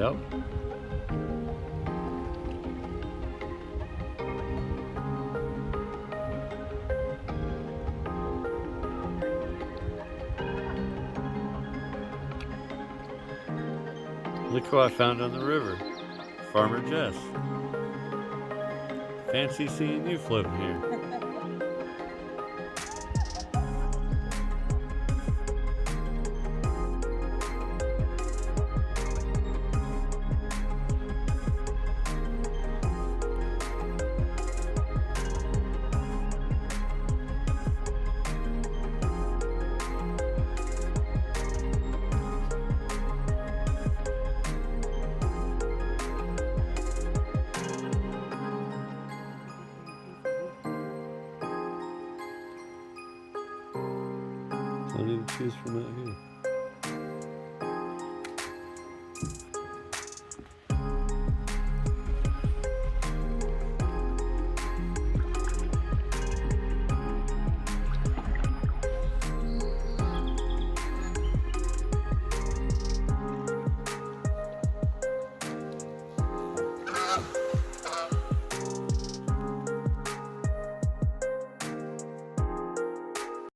Yep. Look who I found on the river. Farmer Jess. Fancy seeing you floating here. Plenty to choose from out here.